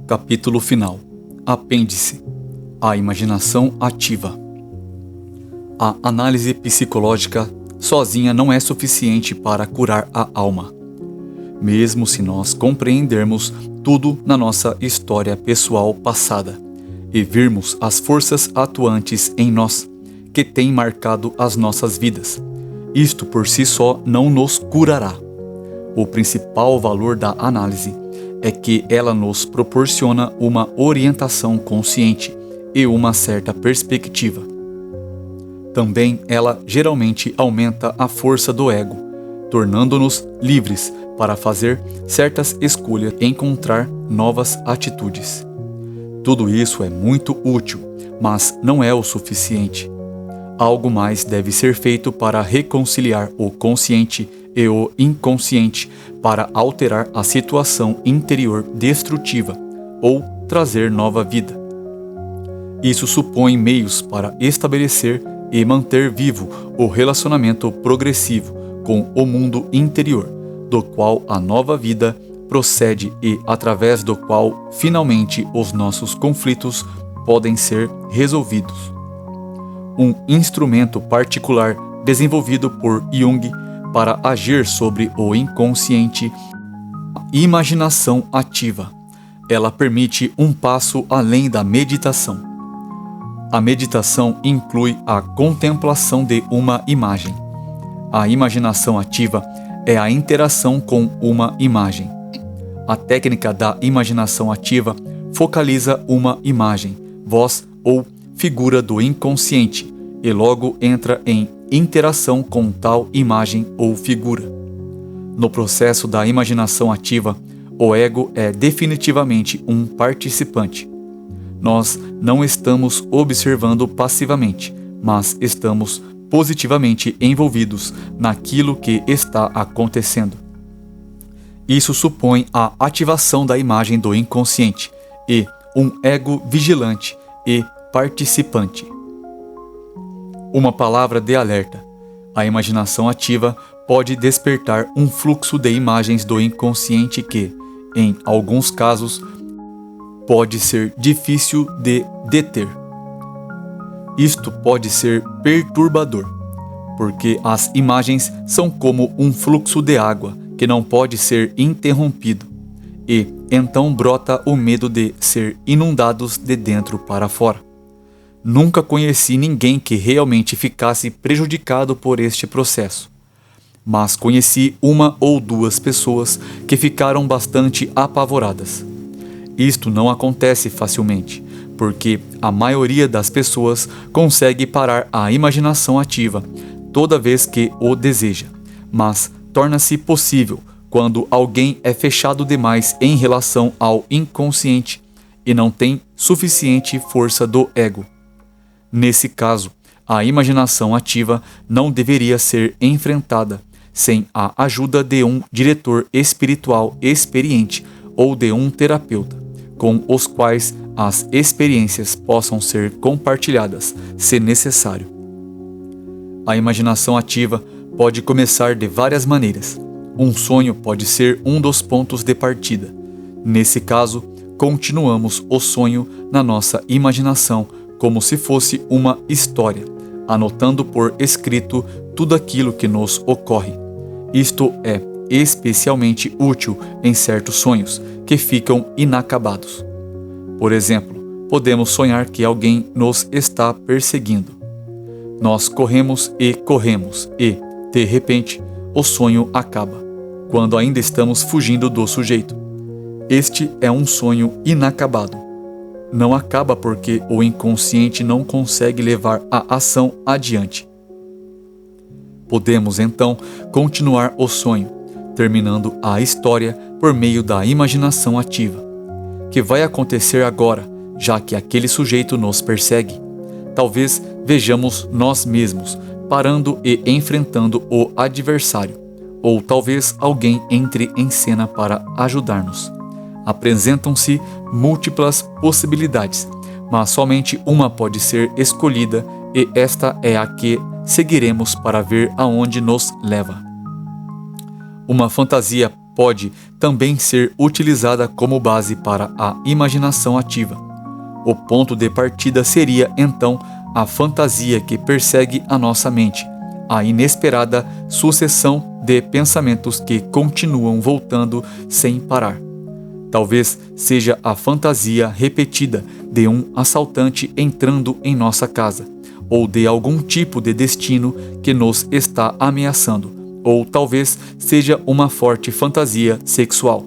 Capítulo final. Apêndice. A imaginação ativa. A análise psicológica sozinha não é suficiente para curar a alma. Mesmo se nós compreendermos tudo na nossa história pessoal passada e virmos as forças atuantes em nós que têm marcado as nossas vidas, isto por si só não nos curará. O principal valor da análise é que ela nos proporciona uma orientação consciente e uma certa perspectiva. Também ela geralmente aumenta a força do ego, tornando-nos livres para fazer certas escolhas e encontrar novas atitudes. Tudo isso é muito útil, mas não é o suficiente. Algo mais deve ser feito para reconciliar o consciente e o inconsciente, para alterar a situação interior destrutiva ou trazer nova vida. Isso supõe meios para estabelecer e manter vivo o relacionamento progressivo com o mundo interior, do qual a nova vida procede e através do qual finalmente os nossos conflitos podem ser resolvidos. Um instrumento particular desenvolvido por Jung para agir sobre o inconsciente, a imaginação ativa. Ela permite um passo além da meditação. A meditação inclui a contemplação de uma imagem. A imaginação ativa é a interação com uma imagem. A técnica da imaginação ativa focaliza uma imagem, voz ou figura do inconsciente e logo entra em interação com tal imagem ou figura. No processo da imaginação ativa, o ego é definitivamente um participante. Nós não estamos observando passivamente, mas estamos positivamente envolvidos naquilo que está acontecendo. Isso supõe a ativação da imagem do inconsciente e um ego vigilante e participante. Uma palavra de alerta. A imaginação ativa pode despertar um fluxo de imagens do inconsciente que, em alguns casos, pode ser difícil de deter. Isto pode ser perturbador, porque as imagens são como um fluxo de água que não pode ser interrompido, e então brota o medo de ser inundados de dentro para fora. Nunca conheci ninguém que realmente ficasse prejudicado por este processo, mas conheci uma ou duas pessoas que ficaram bastante apavoradas. Isto não acontece facilmente, porque a maioria das pessoas consegue parar a imaginação ativa toda vez que o deseja, mas torna-se possível quando alguém é fechado demais em relação ao inconsciente e não tem suficiente força do ego. Nesse caso, a imaginação ativa não deveria ser enfrentada sem a ajuda de um diretor espiritual experiente ou de um terapeuta, com os quais as experiências possam ser compartilhadas, se necessário. A imaginação ativa pode começar de várias maneiras. Um sonho pode ser um dos pontos de partida. Nesse caso, continuamos o sonho na nossa imaginação como se fosse uma história, anotando por escrito tudo aquilo que nos ocorre. Isto é especialmente útil em certos sonhos que ficam inacabados. Por exemplo, podemos sonhar que alguém nos está perseguindo. Nós corremos e, de repente, o sonho acaba, quando ainda estamos fugindo do sujeito. Este é um sonho inacabado. Não acaba porque o inconsciente não consegue levar a ação adiante. Podemos então continuar o sonho, terminando a história por meio da imaginação ativa. Que vai acontecer agora, já que aquele sujeito nos persegue? Talvez vejamos nós mesmos parando e enfrentando o adversário, ou talvez alguém entre em cena para ajudar-nos. Apresentam-se múltiplas possibilidades, mas somente uma pode ser escolhida e esta é a que seguiremos para ver aonde nos leva. Uma fantasia pode também ser utilizada como base para a imaginação ativa. O ponto de partida seria, então, a fantasia que persegue a nossa mente, a inesperada sucessão de pensamentos que continuam voltando sem parar. Talvez seja a fantasia repetida de um assaltante entrando em nossa casa, ou de algum tipo de destino que nos está ameaçando, ou talvez seja uma forte fantasia sexual.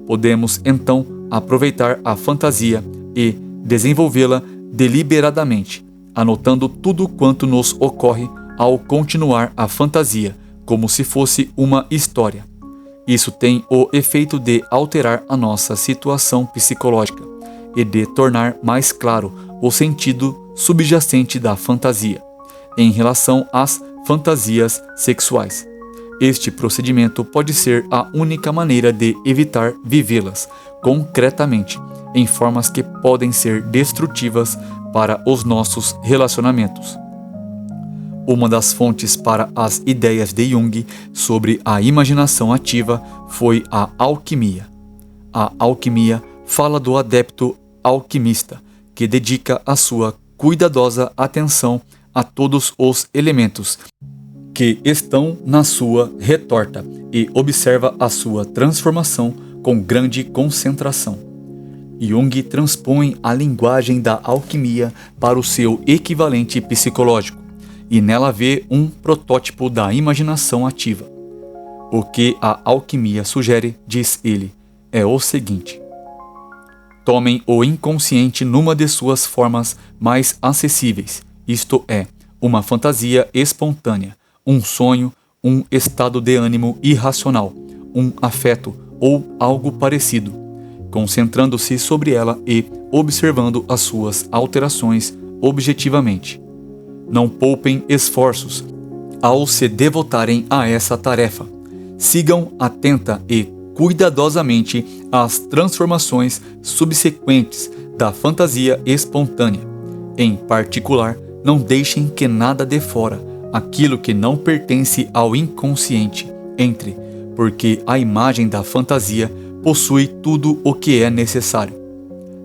Podemos, então, aproveitar a fantasia e desenvolvê-la deliberadamente, anotando tudo quanto nos ocorre ao continuar a fantasia, como se fosse uma história. Isso tem o efeito de alterar a nossa situação psicológica e de tornar mais claro o sentido subjacente da fantasia, em relação às fantasias sexuais. Este procedimento pode ser a única maneira de evitar vivê-las concretamente, em formas que podem ser destrutivas para os nossos relacionamentos. Uma das fontes para as ideias de Jung sobre a imaginação ativa foi a alquimia. A alquimia fala do adepto alquimista, que dedica a sua cuidadosa atenção a todos os elementos que estão na sua retorta e observa a sua transformação com grande concentração. Jung transpõe a linguagem da alquimia para o seu equivalente psicológico, e nela vê um protótipo da imaginação ativa. O que a alquimia sugere, diz ele, é o seguinte: tomem o inconsciente numa de suas formas mais acessíveis, isto é, uma fantasia espontânea, um sonho, um estado de ânimo irracional, um afeto ou algo parecido, concentrando-se sobre ela e observando as suas alterações objetivamente. Não poupem esforços ao se devotarem a essa tarefa. Sigam atenta e cuidadosamente as transformações subsequentes da fantasia espontânea. Em particular, não deixem que nada de fora, aquilo que não pertence ao inconsciente, entre, porque a imagem da fantasia possui tudo o que é necessário.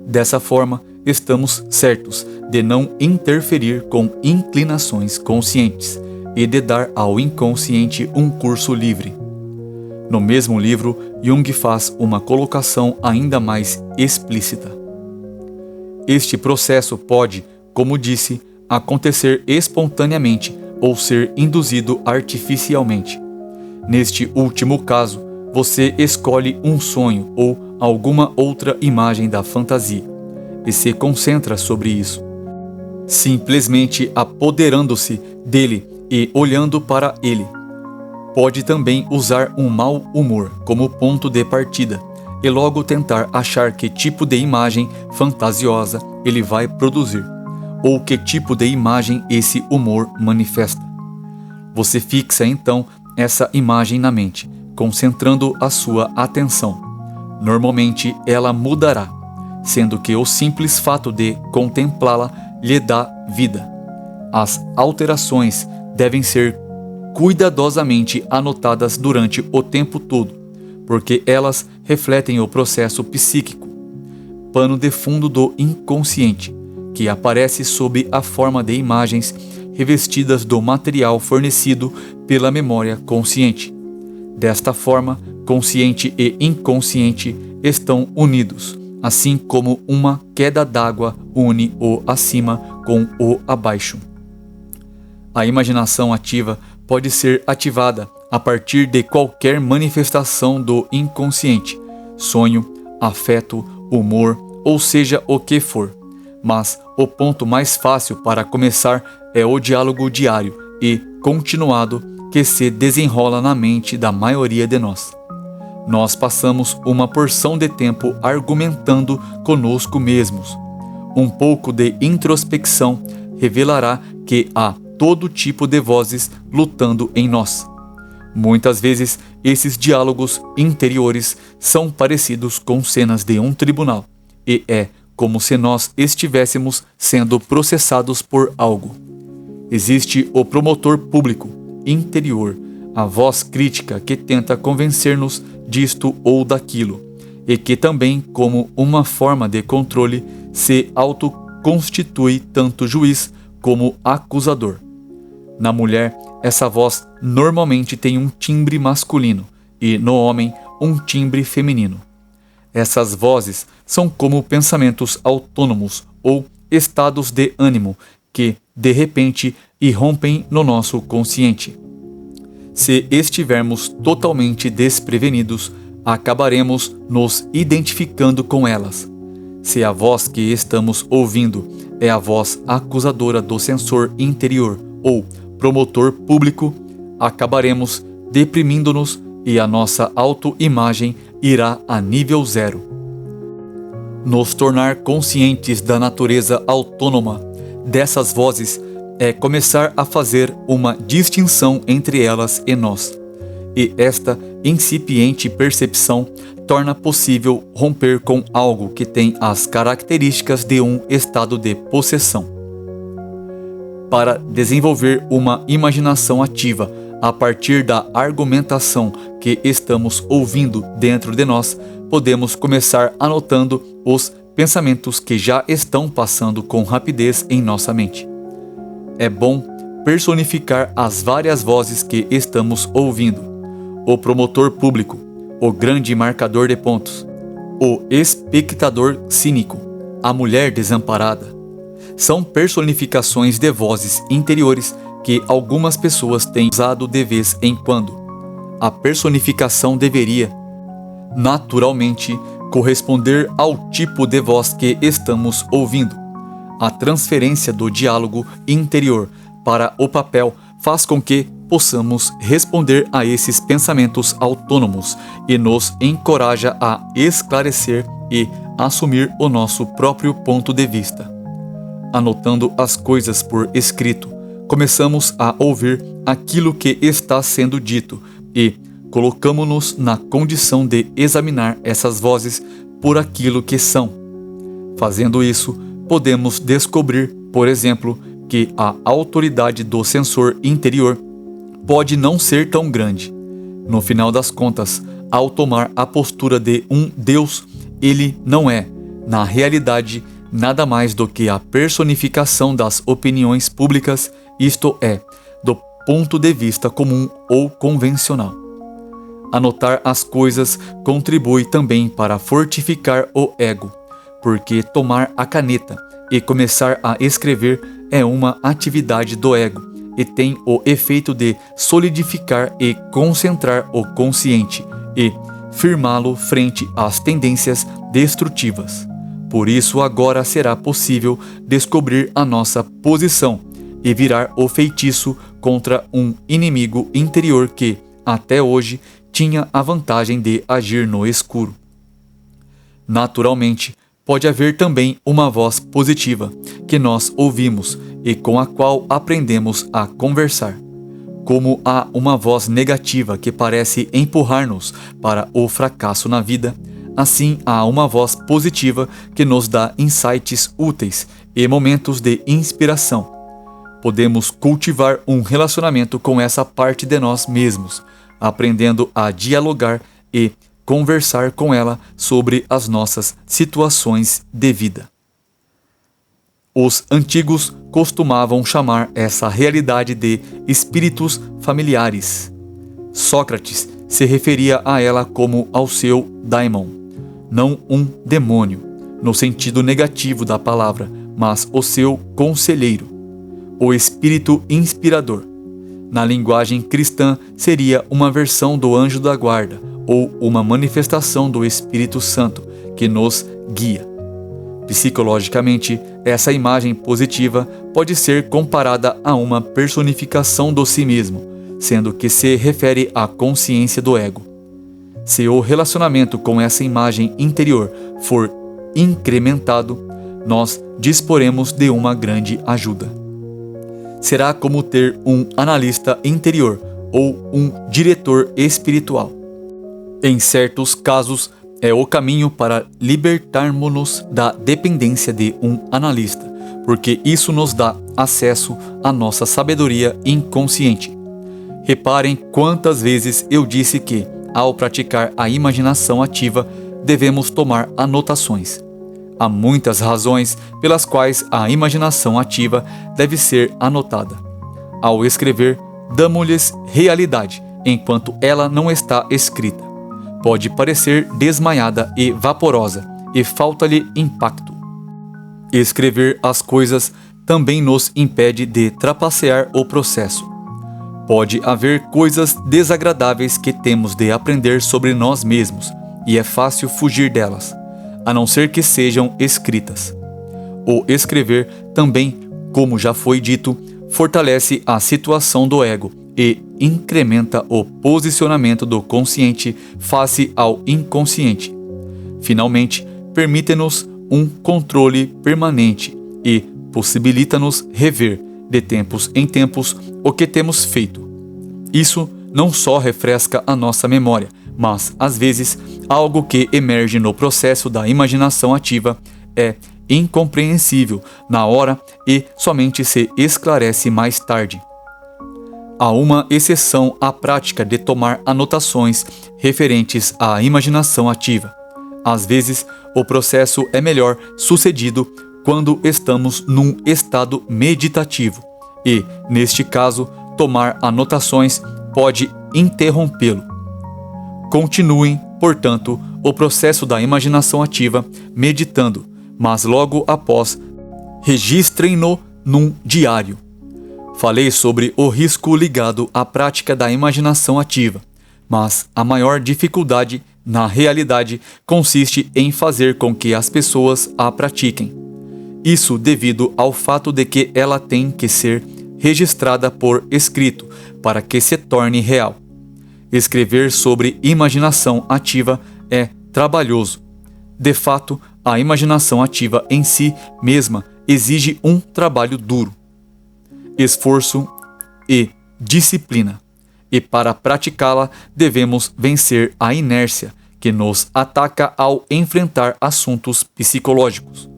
Dessa forma, estamos certos de não interferir com inclinações conscientes e de dar ao inconsciente um curso livre. No mesmo livro, Jung faz uma colocação ainda mais explícita. Este processo pode, como disse, acontecer espontaneamente ou ser induzido artificialmente. Neste último caso, você escolhe um sonho ou alguma outra imagem da fantasia e se concentra sobre isso, simplesmente apoderando-se dele e olhando para ele. Pode também usar um mau humor como ponto de partida e logo tentar achar que tipo de imagem fantasiosa ele vai produzir, ou que tipo de imagem esse humor manifesta. Você fixa então essa imagem na mente, concentrando a sua atenção. Normalmente ela mudará, sendo que o simples fato de contemplá-la lhe dá vida. As alterações devem ser cuidadosamente anotadas durante o tempo todo, porque elas refletem o processo psíquico, pano de fundo do inconsciente, que aparece sob a forma de imagens revestidas do material fornecido pela memória consciente. Desta forma, consciente e inconsciente estão unidos, assim como uma queda d'água une o acima com o abaixo. A imaginação ativa pode ser ativada a partir de qualquer manifestação do inconsciente, sonho, afeto, humor, ou seja o que for. Mas o ponto mais fácil para começar é o diálogo diário e continuado que se desenrola na mente da maioria de nós. Nós passamos uma porção de tempo argumentando conosco mesmos. Um pouco de introspecção revelará que há todo tipo de vozes lutando em nós. Muitas vezes, esses diálogos interiores são parecidos com cenas de um tribunal, e é como se nós estivéssemos sendo processados por algo. Existe o promotor público interior, a voz crítica que tenta convencer-nos disto ou daquilo, e que também, como uma forma de controle, se autoconstitui tanto juiz como acusador. Na mulher, essa voz normalmente tem um timbre masculino e, no homem, um timbre feminino. Essas vozes são como pensamentos autônomos ou estados de ânimo que, de repente, irrompem no nosso consciente. Se estivermos totalmente desprevenidos, acabaremos nos identificando com elas. Se a voz que estamos ouvindo é a voz acusadora do censor interior ou promotor público, acabaremos deprimindo-nos e a nossa autoimagem irá a nível zero. Nos tornar conscientes da natureza autônoma dessas vozes é começar a fazer uma distinção entre elas e nós. E esta incipiente percepção torna possível romper com algo que tem as características de um estado de possessão. Para desenvolver uma imaginação ativa a partir da argumentação que estamos ouvindo dentro de nós, podemos começar anotando os pensamentos que já estão passando com rapidez em nossa mente. É bom personificar as várias vozes que estamos ouvindo: o promotor público, o grande marcador de pontos, o espectador cínico, a mulher desamparada. São personificações de vozes interiores que algumas pessoas têm usado de vez em quando. A personificação deveria, naturalmente, corresponder ao tipo de voz que estamos ouvindo. A transferência do diálogo interior para o papel faz com que possamos responder a esses pensamentos autônomos e nos encoraja a esclarecer e assumir o nosso próprio ponto de vista. Anotando as coisas por escrito, começamos a ouvir aquilo que está sendo dito e colocamos-nos na condição de examinar essas vozes por aquilo que são. Fazendo isso, podemos descobrir, por exemplo, que a autoridade do censor interior pode não ser tão grande. No final das contas, ao tomar a postura de um Deus, ele não é, na realidade, nada mais do que a personificação das opiniões públicas, isto é, do ponto de vista comum ou convencional. Anotar as coisas contribui também para fortificar o ego, porque tomar a caneta e começar a escrever é uma atividade do ego e tem o efeito de solidificar e concentrar o consciente e firmá-lo frente às tendências destrutivas. Por isso agora será possível descobrir a nossa posição e virar o feitiço contra um inimigo interior que, até hoje, tinha a vantagem de agir no escuro. Naturalmente, pode haver também uma voz positiva que nós ouvimos e com a qual aprendemos a conversar. Como há uma voz negativa que parece empurrar-nos para o fracasso na vida, assim há uma voz positiva que nos dá insights úteis e momentos de inspiração. Podemos cultivar um relacionamento com essa parte de nós mesmos, aprendendo a dialogar e conversar com ela sobre as nossas situações de vida. Os antigos costumavam chamar essa realidade de espíritos familiares. Sócrates se referia a ela como ao seu daimon, não um demônio, no sentido negativo da palavra, mas o seu conselheiro, o espírito inspirador. Na linguagem cristã, seria uma versão do anjo da guarda ou uma manifestação do Espírito Santo que nos guia. Psicologicamente, essa imagem positiva pode ser comparada a uma personificação do si mesmo, sendo que se refere à consciência do ego. Se o relacionamento com essa imagem interior for incrementado, nós disporemos de uma grande ajuda. Será como ter um analista interior ou um diretor espiritual. Em certos casos, é o caminho para libertarmos-nos da dependência de um analista, porque isso nos dá acesso à nossa sabedoria inconsciente. Reparem quantas vezes eu disse que, ao praticar a imaginação ativa, devemos tomar anotações. Há muitas razões pelas quais a imaginação ativa deve ser anotada. Ao escrever, damos-lhes realidade, enquanto ela não está escrita. Pode parecer desmaiada e vaporosa, e falta-lhe impacto. Escrever as coisas também nos impede de trapacear o processo. Pode haver coisas desagradáveis que temos de aprender sobre nós mesmos, e é fácil fugir delas, a não ser que sejam escritas. O escrever também, como já foi dito, fortalece a situação do ego e incrementa o posicionamento do consciente face ao inconsciente. Finalmente, permite-nos um controle permanente e possibilita-nos rever, de tempos em tempos, o que temos feito. Isso não só refresca a nossa memória, mas, às vezes, algo que emerge no processo da imaginação ativa é incompreensível na hora e somente se esclarece mais tarde. Há uma exceção à prática de tomar anotações referentes à imaginação ativa. Às vezes, o processo é melhor sucedido quando estamos num estado meditativo e, neste caso, tomar anotações pode interrompê-lo. Continuem, portanto, o processo da imaginação ativa meditando, mas logo após, registrem-no num diário. Falei sobre o risco ligado à prática da imaginação ativa, mas a maior dificuldade, na realidade, consiste em fazer com que as pessoas a pratiquem. Isso devido ao fato de que ela tem que ser registrada por escrito para que se torne real. Escrever sobre imaginação ativa é trabalhoso. De fato, a imaginação ativa em si mesma exige um trabalho duro, esforço e disciplina. E para praticá-la, devemos vencer a inércia que nos ataca ao enfrentar assuntos psicológicos.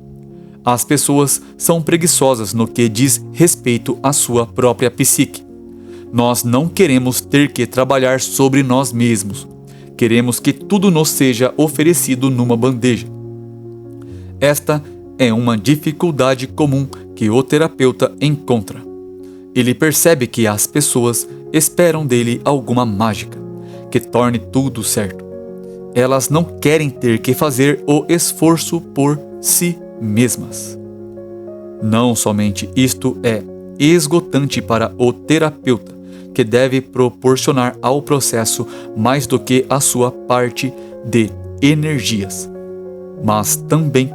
As pessoas são preguiçosas no que diz respeito à sua própria psique. Nós não queremos ter que trabalhar sobre nós mesmos. Queremos que tudo nos seja oferecido numa bandeja. Esta é uma dificuldade comum que o terapeuta encontra. Ele percebe que as pessoas esperam dele alguma mágica, que torne tudo certo. Elas não querem ter que fazer o esforço por si mesmas. Não somente isto é esgotante para o terapeuta, que deve proporcionar ao processo mais do que a sua parte de energias, mas também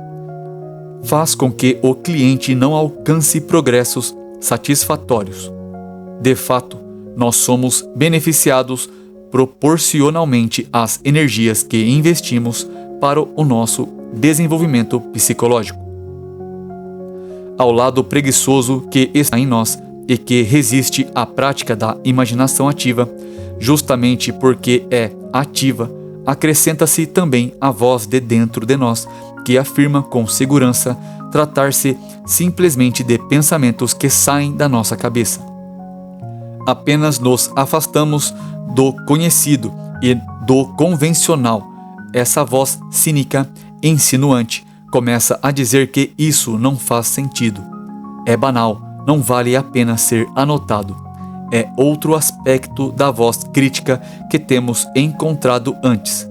faz com que o cliente não alcance progressos satisfatórios. De fato, nós somos beneficiados proporcionalmente às energias que investimos para o nosso desenvolvimento psicológico. Ao lado preguiçoso que está em nós e que resiste à prática da imaginação ativa, justamente porque é ativa, acrescenta-se também a voz de dentro de nós, que afirma com segurança tratar-se simplesmente de pensamentos que saem da nossa cabeça. Apenas nos afastamos do conhecido e do convencional. Essa voz cínica, insinuante, começa a dizer que isso não faz sentido. É banal, não vale a pena ser anotado. É outro aspecto da voz crítica que temos encontrado antes.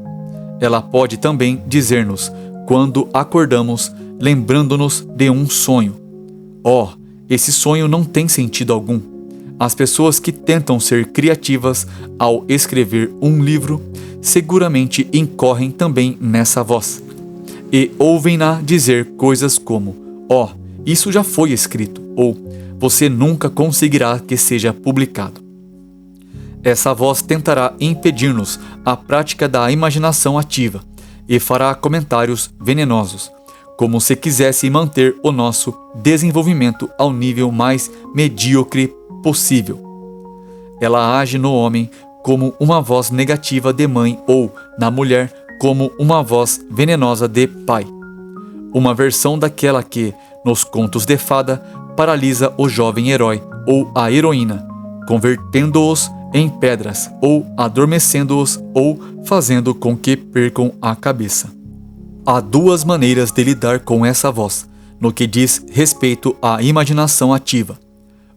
Ela pode também dizer-nos, quando acordamos, lembrando-nos de um sonho: "Oh, esse sonho não tem sentido algum." As pessoas que tentam ser criativas ao escrever um livro seguramente incorrem também nessa voz. E ouvem-na dizer coisas como: "Oh, isso já foi escrito", ou "Você nunca conseguirá que seja publicado." Essa voz tentará impedir-nos a prática da imaginação ativa e fará comentários venenosos, como se quisesse manter o nosso desenvolvimento ao nível mais medíocre possível. Ela age no homem como uma voz negativa de mãe ou, na mulher, como uma voz venenosa de pai. Uma versão daquela que, nos contos de fada, paralisa o jovem herói ou a heroína, convertendo-os em pedras, ou adormecendo-os, ou fazendo com que percam a cabeça. Há duas maneiras de lidar com essa voz, no que diz respeito à imaginação ativa.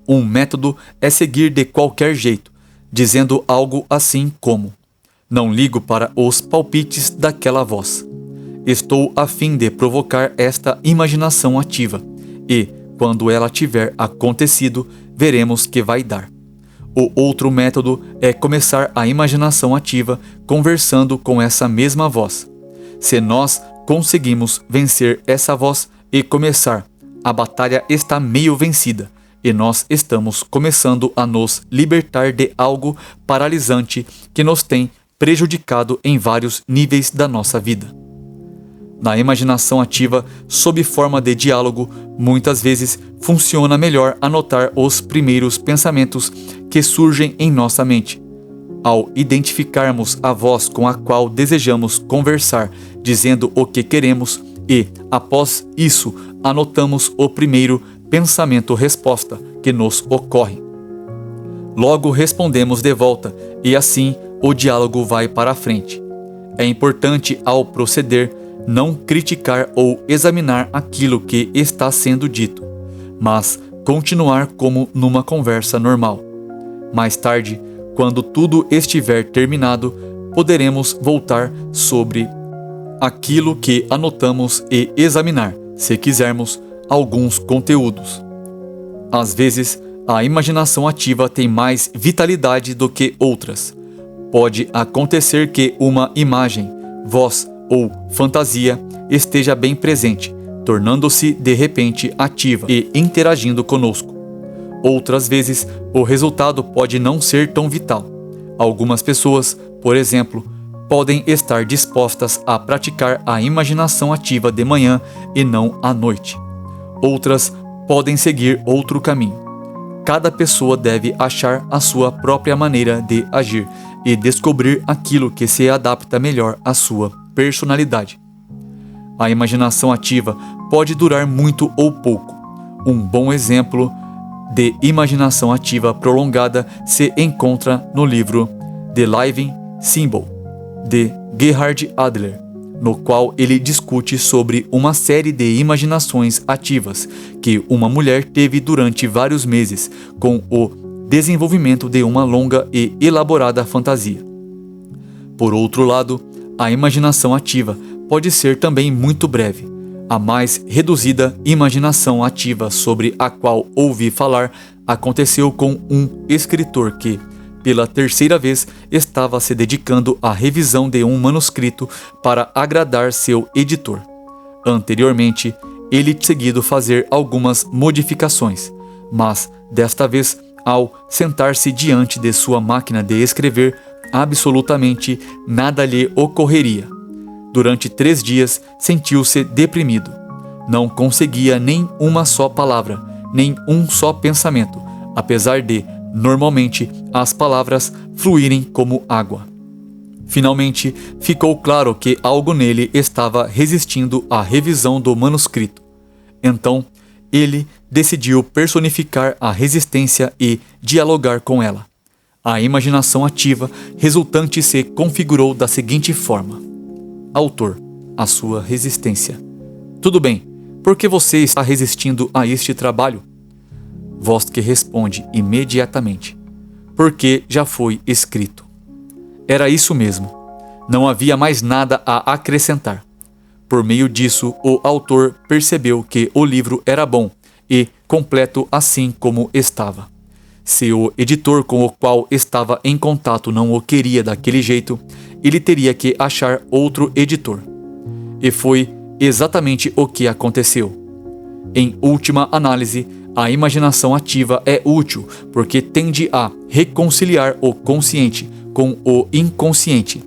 Um método é seguir de qualquer jeito, dizendo algo assim como: não ligo para os palpites daquela voz. Estou a fim de provocar esta imaginação ativa, e, quando ela tiver acontecido, veremos que vai dar. O outro método é começar a imaginação ativa conversando com essa mesma voz. Se nós conseguimos vencer essa voz e começar, a batalha está meio vencida, e nós estamos começando a nos libertar de algo paralisante que nos tem prejudicado em vários níveis da nossa vida. Na imaginação ativa, sob forma de diálogo, muitas vezes funciona melhor anotar os primeiros pensamentos que surgem em nossa mente. Ao identificarmos a voz com a qual desejamos conversar, dizendo o que queremos, e, após isso, anotamos o primeiro pensamento-resposta que nos ocorre. Logo respondemos de volta, e assim o diálogo vai para a frente. É importante, ao proceder, não criticar ou examinar aquilo que está sendo dito, mas continuar como numa conversa normal. Mais tarde, quando tudo estiver terminado, poderemos voltar sobre aquilo que anotamos e examinar, se quisermos, alguns conteúdos. Às vezes, a imaginação ativa tem mais vitalidade do que outras. Pode acontecer que uma imagem, voz ou fantasia esteja bem presente, tornando-se de repente ativa e interagindo conosco. Outras vezes, o resultado pode não ser tão vital. Algumas pessoas, por exemplo, podem estar dispostas a praticar a imaginação ativa de manhã e não à noite. Outras podem seguir outro caminho. Cada pessoa deve achar a sua própria maneira de agir e descobrir aquilo que se adapta melhor à sua personalidade. A imaginação ativa pode durar muito ou pouco. Um bom exemplo de imaginação ativa prolongada se encontra no livro The Living Symbol, de Gerhard Adler, no qual ele discute sobre uma série de imaginações ativas que uma mulher teve durante vários meses com o desenvolvimento de uma longa e elaborada fantasia. Por outro lado, a imaginação ativa pode ser também muito breve. A mais reduzida imaginação ativa sobre a qual ouvi falar aconteceu com um escritor que, pela terceira vez, estava se dedicando à revisão de um manuscrito para agradar seu editor. Anteriormente, ele tinha conseguido fazer algumas modificações, mas, desta vez, ao sentar-se diante de sua máquina de escrever, absolutamente nada lhe ocorreria. Durante 3 dias, sentiu-se deprimido. Não conseguia nem uma só palavra, nem um só pensamento, apesar de, normalmente, as palavras fluírem como água. Finalmente, ficou claro que algo nele estava resistindo à revisão do manuscrito. Então, ele decidiu personificar a resistência e dialogar com ela. A imaginação ativa resultante se configurou da seguinte forma: Autor, a sua resistência. Tudo bem, por que você está resistindo a este trabalho? Voz que responde imediatamente: porque já foi escrito. Era isso mesmo. Não havia mais nada a acrescentar. Por meio disso, o autor percebeu que o livro era bom e completo assim como estava. Se o editor com o qual estava em contato não o queria daquele jeito, ele teria que achar outro editor. E foi exatamente o que aconteceu. Em última análise, a imaginação ativa é útil porque tende a reconciliar o consciente com o inconsciente.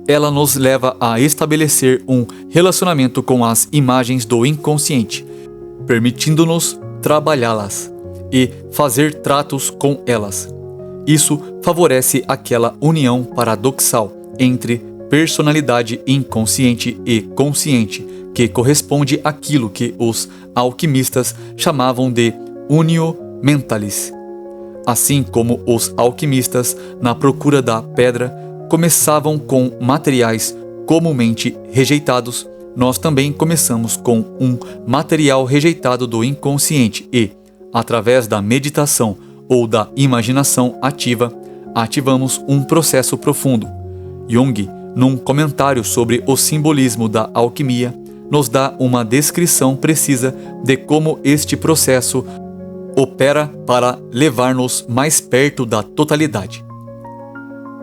Ela nos leva a estabelecer um relacionamento com as imagens do inconsciente, permitindo-nos trabalhá-las e fazer tratos com elas. Isso favorece aquela união paradoxal entre personalidade inconsciente e consciente, que corresponde àquilo que os alquimistas chamavam de unio mentalis. Assim como os alquimistas, na procura da pedra, começavam com materiais comumente rejeitados, nós também começamos com um material rejeitado do inconsciente e, através da meditação ou da imaginação ativa, ativamos um processo profundo. Jung, num comentário sobre o simbolismo da alquimia, nos dá uma descrição precisa de como este processo opera para levar-nos mais perto da totalidade.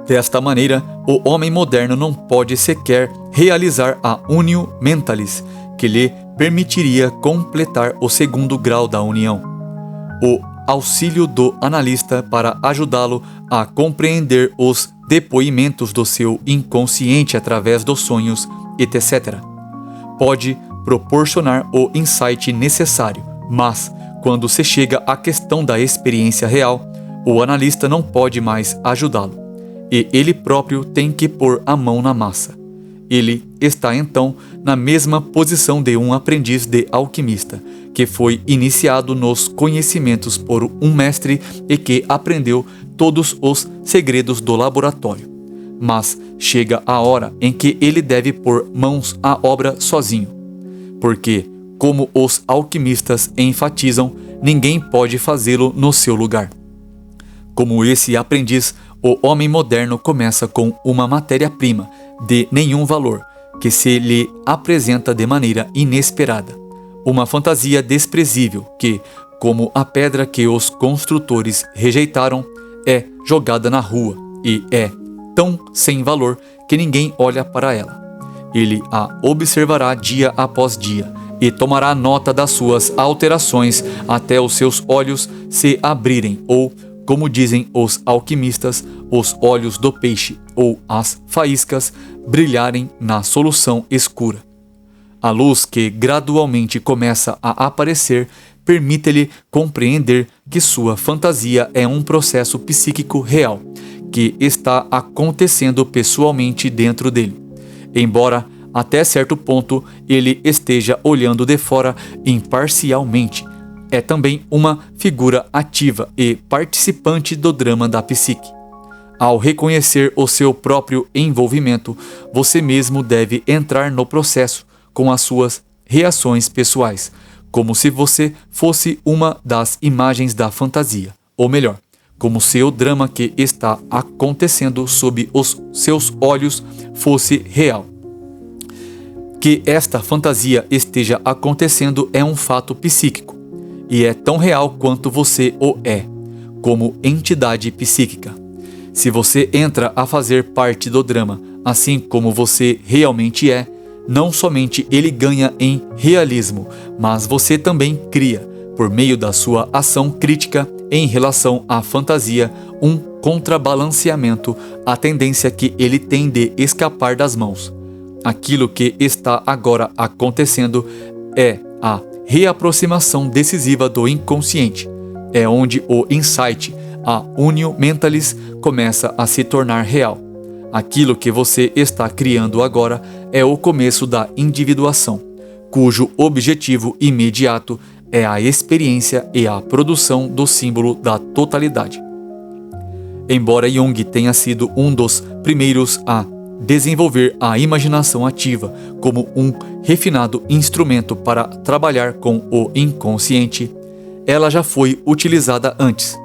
Desta maneira, o homem moderno não pode sequer realizar a unio mentalis, que lhe permitiria completar o segundo grau da união, o auxílio do analista para ajudá-lo a compreender os depoimentos do seu inconsciente através dos sonhos, etc. Pode proporcionar o insight necessário, mas, quando se chega à questão da experiência real, o analista não pode mais ajudá-lo, e ele próprio tem que pôr a mão na massa. Ele está então na mesma posição de um aprendiz de alquimista, que foi iniciado nos conhecimentos por um mestre e que aprendeu todos os segredos do laboratório. Mas chega a hora em que ele deve pôr mãos à obra sozinho, porque, como os alquimistas enfatizam, ninguém pode fazê-lo no seu lugar. Como esse aprendiz, o homem moderno começa com uma matéria-prima de nenhum valor, que se lhe apresenta de maneira inesperada. Uma fantasia desprezível que, como a pedra que os construtores rejeitaram, é jogada na rua e é tão sem valor que ninguém olha para ela. Ele a observará dia após dia e tomará nota das suas alterações até os seus olhos se abrirem ou, como dizem os alquimistas, os olhos do peixe ou as faíscas brilharem na solução escura. A luz que gradualmente começa a aparecer permite-lhe compreender que sua fantasia é um processo psíquico real, que está acontecendo pessoalmente dentro dele. Embora, até certo ponto, ele esteja olhando de fora imparcialmente, é também uma figura ativa e participante do drama da psique. Ao reconhecer o seu próprio envolvimento, você mesmo deve entrar no processo com as suas reações pessoais, como se você fosse uma das imagens da fantasia, ou melhor, como se o drama que está acontecendo sob os seus olhos fosse real. Que esta fantasia esteja acontecendo é um fato psíquico, e é tão real quanto você o é, como entidade psíquica. Se você entra a fazer parte do drama, assim como você realmente é, não somente ele ganha em realismo, mas você também cria, por meio da sua ação crítica em relação à fantasia, um contrabalanceamento à tendência que ele tem de escapar das mãos. Aquilo que está agora acontecendo é a reaproximação decisiva do inconsciente. É onde o insight, a unio mentalis, começa a se tornar real. Aquilo que você está criando agora é o começo da individuação, cujo objetivo imediato é a experiência e a produção do símbolo da totalidade. Embora Jung tenha sido um dos primeiros a desenvolver a imaginação ativa como um refinado instrumento para trabalhar com o inconsciente, ela já foi utilizada antes.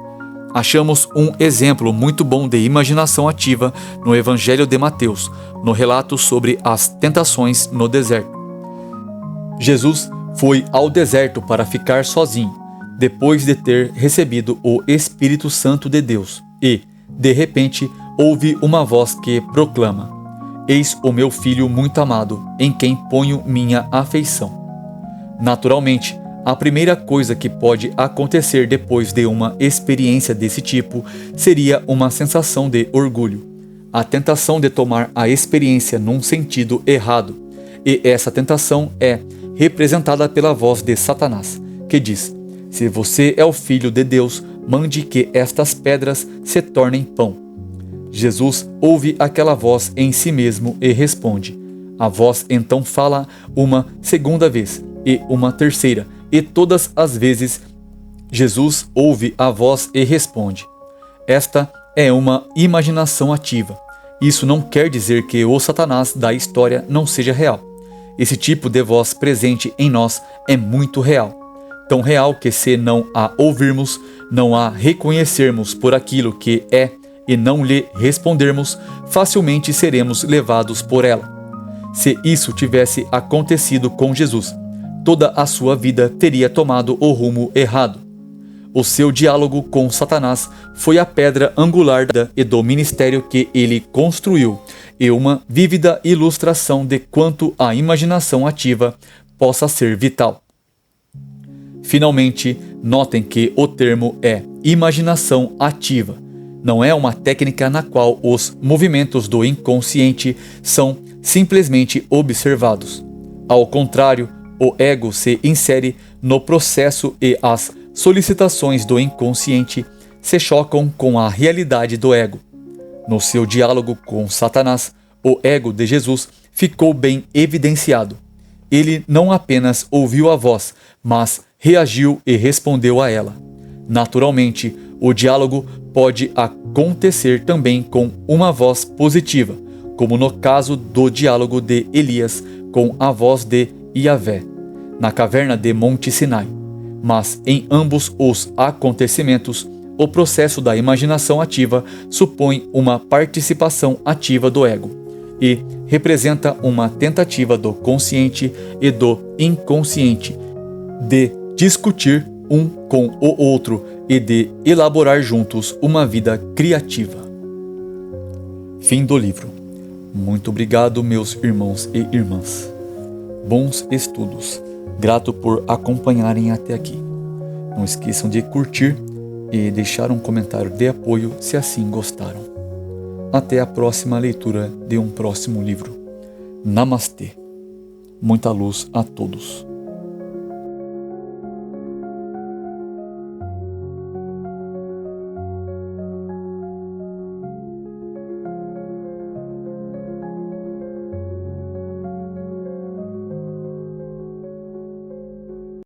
Achamos um exemplo muito bom de imaginação ativa no Evangelho de Mateus, no relato sobre as tentações no deserto. Jesus foi ao deserto para ficar sozinho, depois de ter recebido o Espírito Santo de Deus, e, de repente, ouve uma voz que proclama: "Eis o meu filho muito amado, em quem ponho minha afeição." Naturalmente, a primeira coisa que pode acontecer depois de uma experiência desse tipo seria uma sensação de orgulho, a tentação de tomar a experiência num sentido errado, e essa tentação é representada pela voz de Satanás, que diz: "Se você é o Filho de Deus, mande que estas pedras se tornem pão." Jesus ouve aquela voz em si mesmo e responde. A voz então fala uma segunda vez e uma terceira, e todas as vezes Jesus ouve a voz e responde: esta é uma imaginação ativa. Isso não quer dizer que o Satanás da história não seja real. Esse tipo de voz presente em nós é muito real. Tão real que, se não a ouvirmos, não a reconhecermos por aquilo que é e não lhe respondermos, facilmente seremos levados por ela. Se isso tivesse acontecido com Jesus, toda a sua vida teria tomado o rumo errado. O seu diálogo com Satanás foi a pedra angular e do ministério que ele construiu, e uma vívida ilustração de quanto a imaginação ativa possa ser vital. Finalmente, notem que o termo é imaginação ativa. Não é uma técnica na qual os movimentos do inconsciente são simplesmente observados. Ao contrário, o ego se insere no processo e as solicitações do inconsciente se chocam com a realidade do ego. No seu diálogo com Satanás, o ego de Jesus ficou bem evidenciado. Ele não apenas ouviu a voz, mas reagiu e respondeu a ela. Naturalmente, o diálogo pode acontecer também com uma voz positiva, como no caso do diálogo de Elias com a voz de Yahvé, na caverna de Monte Sinai. Mas em ambos os acontecimentos, o processo da imaginação ativa supõe uma participação ativa do ego e representa uma tentativa do consciente e do inconsciente de discutir um com o outro e de elaborar juntos uma vida criativa. Fim do livro. Muito obrigado, meus irmãos e irmãs. Bons estudos. Grato por acompanharem até aqui. Não esqueçam de curtir e deixar um comentário de apoio se assim gostaram. Até a próxima leitura de um próximo livro. Namastê. Muita luz a todos.